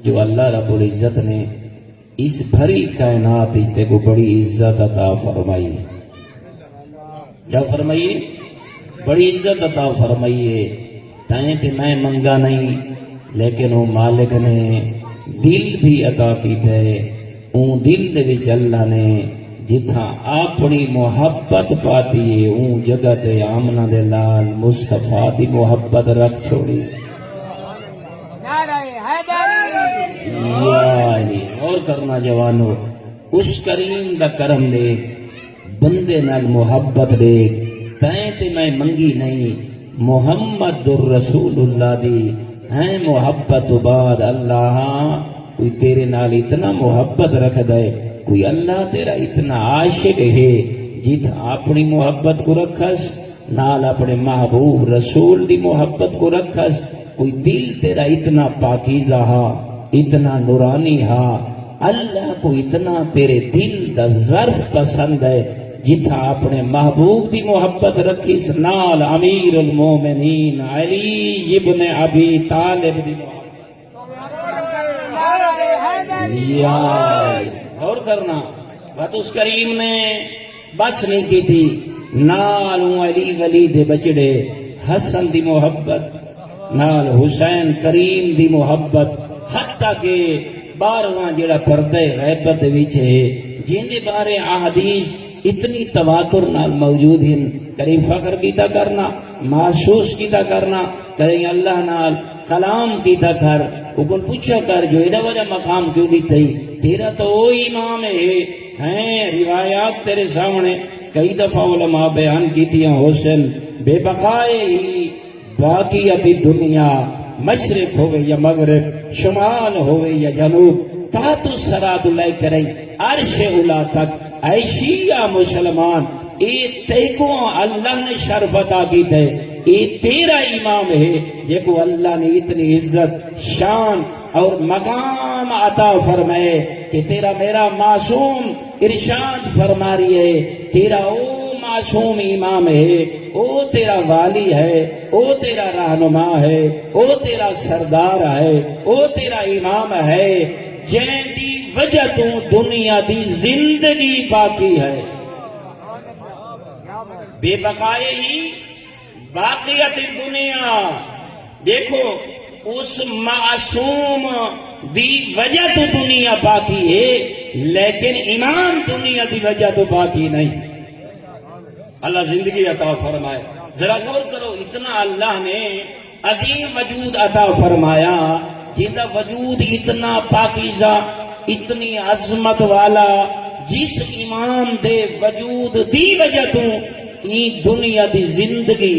جو اللہ رب العزت نے اس بھری کائنات تے کو بڑی عزت عطا فرمائی. کیا فرمائیے؟ بڑی عزت عطا فرمائیے. تائیں تے میں منگا نہیں لیکن وہ مالک نے دل بھی عطا کیتا ہے. اون دل دے وچ اللہ نے جتھاں اپنی محبت پاتی ہے اون جگہ تے آمنہ دے لال مصطفیٰ دی محبت رکھ چھوڑی. اور کرنا جوانو، اس کریم دا کرم دے بندے نال محبت دے. تائیں تے میں منگی نہیں محمد الرسول اللہ دی ہیں محبت بعد اللہ کوئی تیرے نال اتنا محبت رکھ دے. کوئی اللہ تیرا اتنا عاشق ہے جت اپنی محبت کو رکھس نال اپنے محبوب رسول دی محبت کو رکھس. کوئی دل تیرا اتنا پاکیزہ ہا اتنا نورانی ہا اللہ کو اتنا تیرے دل دا ظرف پسند ہے جتھا اپنے محبوب دی محبت رکھیس نال امیر المومنین علی ابن ابی طالب دی محبت. اور کرنا بات اس کریم نے بس نہیں کی تھی نال علی ولی دے بچڑے حسن دی محبت نال حسین کریم دی محبت حتیٰ کہ 12واں جڑا پردے غیبت وچ ہے جن دے بارے احادیث اتنی تواتر نال موجود ہیں. کریں فخر کیتا کرنا محسوس کیتا کرنا کریں اللہ نال کلام کیتا کر اوپر پوچھا کر جو ایڈا وجہ مقام کیوں نہیں تھی تیرا تو وہی امام ہے. ہیں روایات تیرے سامنے کئی دفعہ علماء بیان کیتیاں حسن بے بقائے ہی باقیت دنیا مشرق ہوئے یا مغرب شمال ہوئے یا جنوب تحت السراد لے کریں عرش اولا تک اے شیعہ مسلمان اے تیکو اللہ نے شرف عطا کی تے اے تیرا امام ہے جے کو اللہ نے اتنی عزت شان اور مقام عطا فرمائے کہ تیرا میرا معصوم ارشاد فرما رہی ہے تیرا او معصوم امام ہے او تیرا والی ہے او تیرا رہنما ہے او تیرا سردار ہے او تیرا امام ہے جن دی وجہ تو دنیا دی زندگی باقی ہے. بے بقائے ہی باقیت دنیا. دیکھو اس معصوم دی وجہ تو دنیا باقی ہے لیکن امام دنیا دی وجہ تو باقی نہیں. اللہ زندگی عطا فرمائے. ذرا غور کرو اتنا اللہ نے عظیم وجود عطا فرمایا جن کا وجود اتنا پاکیزہ اتنی عظمت والا جس امام دے وجود دی وجہ تو این دنیا دی زندگی